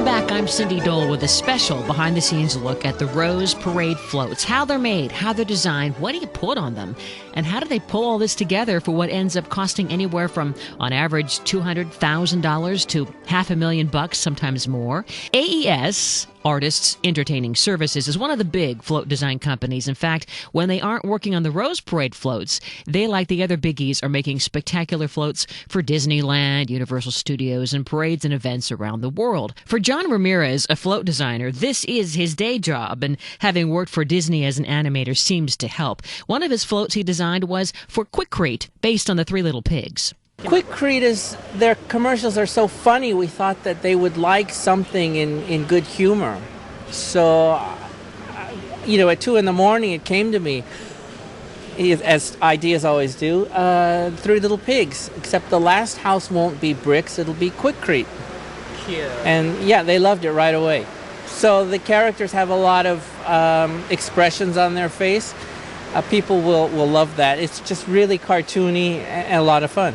Welcome back. I'm Cindy Dole with a special behind-the-scenes look at the Rose Parade floats, how they're made, how they're designed, what do you put on them, and how do they pull all this together for what ends up costing anywhere from, on average, $200,000 to $500,000, sometimes more. AES, Artists Entertaining Services, is one of the big float design companies. In fact, when they aren't working on the Rose Parade floats, they, like the other biggies, are making spectacular floats for Disneyland, Universal Studios, and parades and events around the world. For John Ramirez, a float designer, this is his day job, and having worked for Disney as an animator seems to help. One of his floats he designed was for Quikrete, based on the Three Little Pigs. Quikrete, their commercials are so funny, we thought that they would like something in good humor. So, at 2 in the morning it came to me, as ideas always do, Three Little Pigs, except the last house won't be bricks, it'll be Quikrete. Cute. And yeah, they loved it right away. So the characters have a lot of expressions on their face. People will love that. It's just really cartoony and a lot of fun.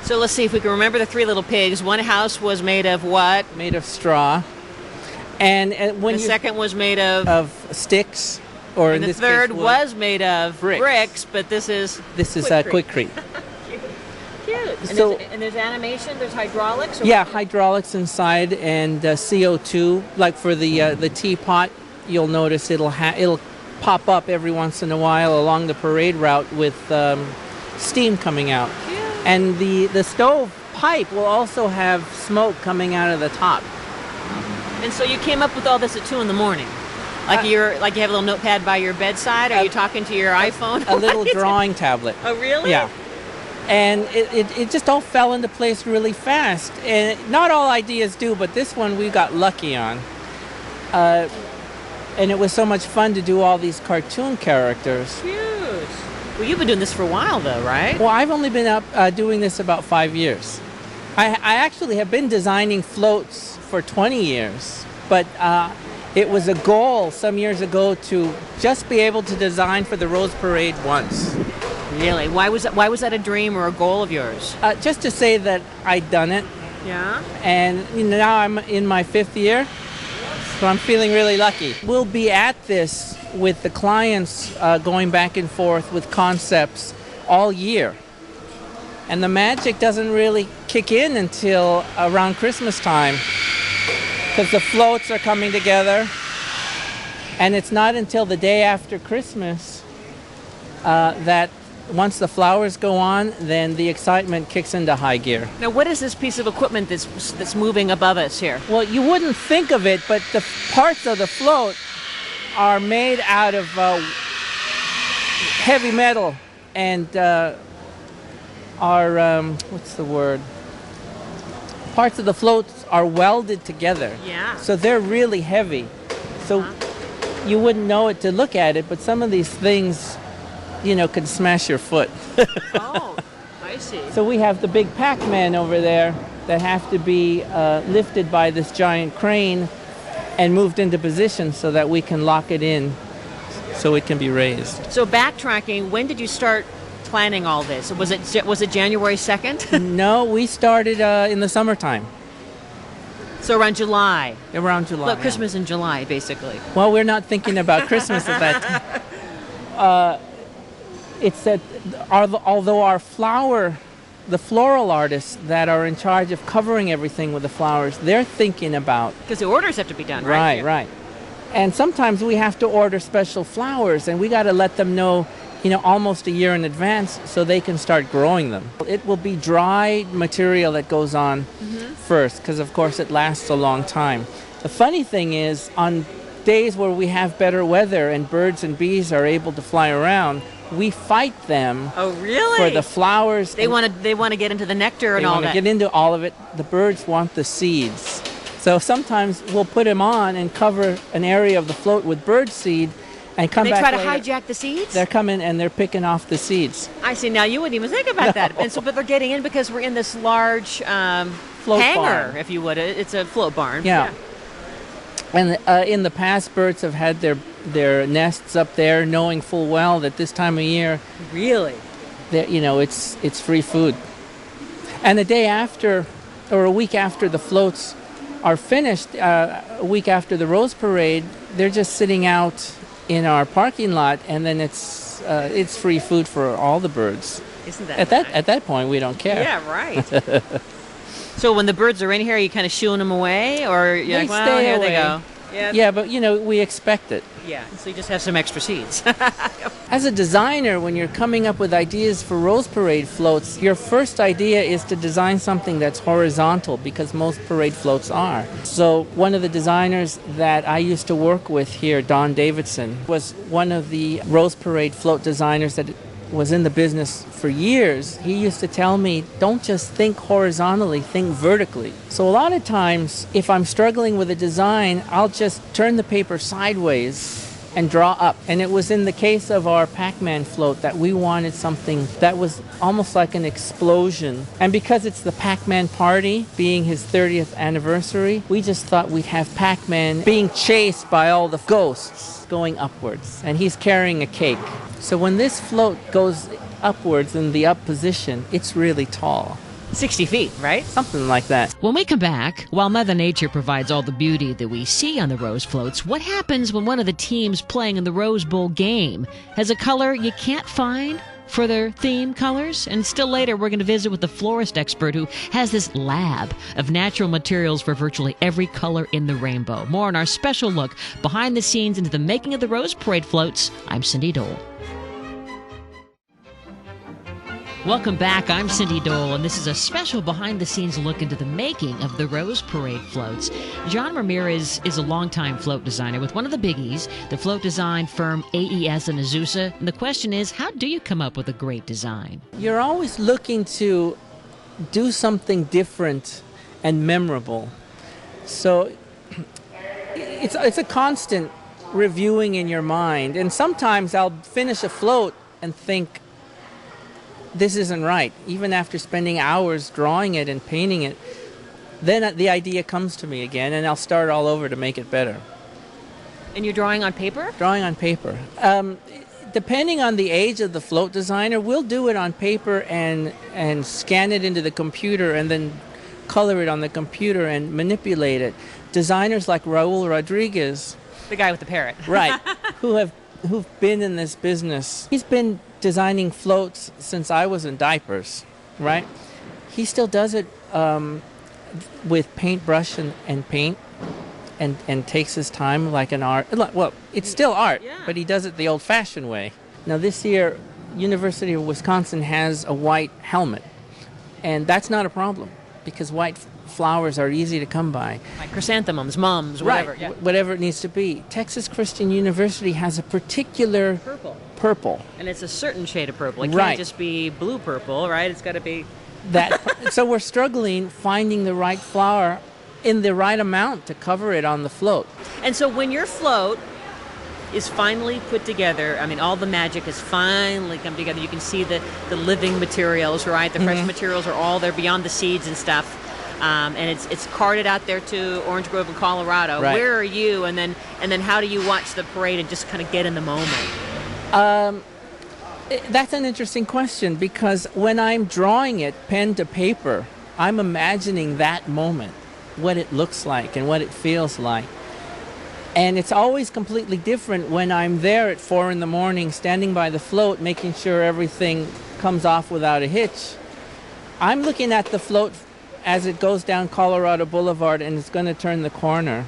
So let's see if we can remember the Three Little Pigs. One house was made of what? Made of straw. And when the second was made of sticks. Or and in the this third case, was made of bricks, but this is Quikrete. Cute. And there's animation, there's hydraulics? Yeah, hydraulics inside and CO2. Like for the teapot, you'll notice it'll pop up every once in a while along the parade route with steam coming out. Cute. And the stove pipe will also have smoke coming out of the top. And so you came up with all this at 2 in the morning? Like you have a little notepad by your bedside? Are you talking to your iPhone? A little drawing tablet. Oh, really? Yeah. And it just all fell into place really fast. And not all ideas do, but this one we got lucky on. And it was so much fun to do all these cartoon characters. Cute. Well, you've been doing this for a while, though, right? Well, I've only been doing this about 5 years. I actually have been designing floats for 20 years, but it was a goal some years ago to just be able to design for the Rose Parade once. Really? Why was that a dream or a goal of yours? Just to say that I'd done it. Yeah? And now I'm in my 5th year, so I'm feeling really lucky. We'll be at this with the clients going back and forth with concepts all year. And the magic doesn't really kick in until around Christmas time, because the floats are coming together. And it's not until the day after Christmas that once the flowers go on, then the excitement kicks into high gear. Now, what is this piece of equipment that's moving above us here? Well, you wouldn't think of it, but the parts of the float are made out of heavy metal and what's the word? Parts of the floats are welded together. Yeah. So they're really heavy. So you wouldn't know it to look at it, but some of these things, could smash your foot. Oh, I see. So we have the big Pac-Man over there that have to be lifted by this giant crane and moved into position so that we can lock it in so it can be raised. So backtracking, when did you start planning all this? Was it January 2nd? No, we started in the summertime. So around July? Around July. Look, Christmas in July, basically. Well, we're not thinking about Christmas at that time. It's that although the floral artists that are in charge of covering everything with the flowers, they're thinking about... Because the orders have to be done, right? Right. And sometimes we have to order special flowers, and we got to let them know, almost a year in advance so they can start growing them. It will be dry material that goes on first, because of course it lasts a long time. The funny thing is, on days where we have better weather and birds and bees are able to fly around, we fight them. Oh, really? For the flowers. They want to get into the nectar and all that. They want to get into all of it. The birds want the seeds. So sometimes we'll put them on and cover an area of the float with bird seed and come back later. They try to hijack the seeds? They're coming and they're picking off the seeds. I see. Now, you wouldn't even think about that. And so, but they're getting in because we're in this large float hangar, barn, if you would. It's a float barn. Yeah. And in the past, birds have had their nests up there, knowing full well that this time of year, really, it's free food. And the day after, or a week after the floats are finished a week after the Rose Parade, they're just sitting out in our parking lot, and then it's free food for all the birds. Isn't that At that point, we don't care. Yeah, right. So when the birds are in here, you kind of shooing them away, or you're They like, well, stay here away. they go. Yeah, but we expect it. Yeah. So you just have some extra seeds. As a designer, when you're coming up with ideas for Rose Parade floats, your first idea is to design something that's horizontal, because most parade floats are. So one of the designers that I used to work with here, Don Davidson, was one of the Rose Parade float designers that was in the business for years. He used to tell me, don't just think horizontally, think vertically. So a lot of times, if I'm struggling with a design, I'll just turn the paper sideways and draw up. And it was in the case of our Pac-Man float that we wanted something that was almost like an explosion. And because it's the Pac-Man party, being his 30th anniversary, we just thought we'd have Pac-Man being chased by all the ghosts going upwards. And he's carrying a cake. So when this float goes upwards in the up position, it's really tall. 60 feet, right? Something like that. When we come back, while Mother Nature provides all the beauty that we see on the Rose floats, what happens when one of the teams playing in the Rose Bowl game has a color you can't find for their theme colors? And still later, we're going to visit with the florist expert who has this lab of natural materials for virtually every color in the rainbow. More on our special look behind the scenes into the making of the Rose Parade floats. I'm Cindy Dole. Welcome back. I'm Cindy Dole, and this is a special behind-the-scenes look into the making of the Rose Parade floats. John Ramirez is a longtime float designer with one of the biggies, the float design firm AES in Azusa. And the question is, how do you come up with a great design? You're always looking to do something different and memorable. So it's a constant reviewing in your mind. And sometimes I'll finish a float and think, this isn't right. Even after spending hours drawing it and painting it, then the idea comes to me again, and I'll start all over to make it better. And you're drawing on paper? Drawing on paper. Depending on the age of the float designer, we'll do it on paper and scan it into the computer and then color it on the computer and manipulate it. Designers like Raul Rodriguez, The guy with the parrot. right, who've been in this business. He's been designing floats since I was in diapers, right? He still does it with paintbrush and paint and takes his time like an art. Well, it's still art, Yeah. but he does it the old-fashioned way. Now this year, University of Wisconsin has a white helmet, and that's not a problem because white flowers are easy to come by. Like chrysanthemums, mums, whatever. Right, Yeah. whatever it needs to be. Texas Christian University has a particular purple. And it's a certain shade of purple. It Right. can't just be blue purple, right? It's got to be... So we're struggling finding the right flower in the right amount to cover it on the float. And so when your float is finally put together, I mean, all the magic has finally come together. You can see the living materials, right? The fresh materials are all there beyond the seeds and stuff. And it's carted out there to Orange Grove in Colorado. Right. Where are you? And then how do you watch the parade and just kind of get in the moment? That's an interesting question because when I'm drawing it pen to paper, I'm imagining that moment, what it looks like and what it feels like. And it's always completely different when I'm there at 4 a.m, standing by the float, making sure everything comes off without a hitch. I'm looking at the float as it goes down Colorado Boulevard and it's going to turn the corner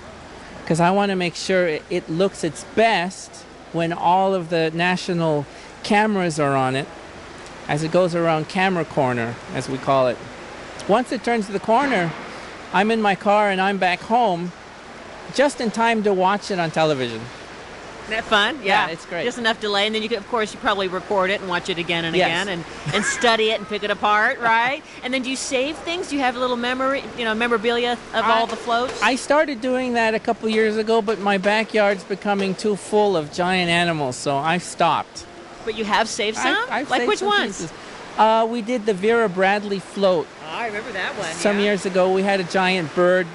because I want to make sure it looks its best when all of the national cameras are on it as it goes around camera corner, as we call it. Once it turns the corner, I'm in my car and I'm back home just in time to watch it on television. Isn't that fun? Yeah, it's great. Just enough delay, and then you can, of course, you probably record it and watch it again and Yes. again, and study it and pick it apart, right? And then do you save things? Do you have a little memorabilia of all the floats? I started doing that a couple years ago, but my backyard's becoming too full of giant animals, so I've stopped. But you have saved some? I've like saved which some ones? pieces. We did the Vera Bradley float Oh, I remember that one. some years ago. We had a giant bird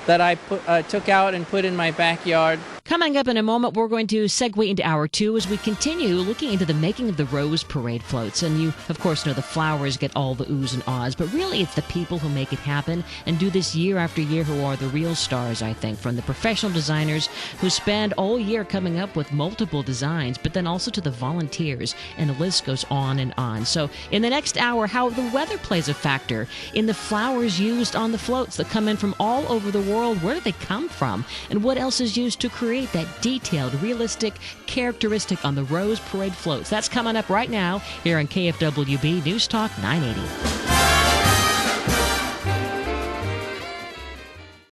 that I took out and put in my backyard. Coming up in a moment, we're going to segue into hour two as we continue looking into the making of the Rose Parade floats. And you, of course, know the flowers get all the oohs and ahs, but really it's the people who make it happen and do this year after year who are the real stars, I think, from the professional designers who spend all year coming up with multiple designs, but then also to the volunteers, and the list goes on and on. So in the next hour, how the weather plays a factor in the flowers used on the floats that come in from all over the world. Where do they come from? And what else is used to create that detailed, realistic characteristic on the Rose Parade floats? That's coming up right now here on KFWB News Talk 980.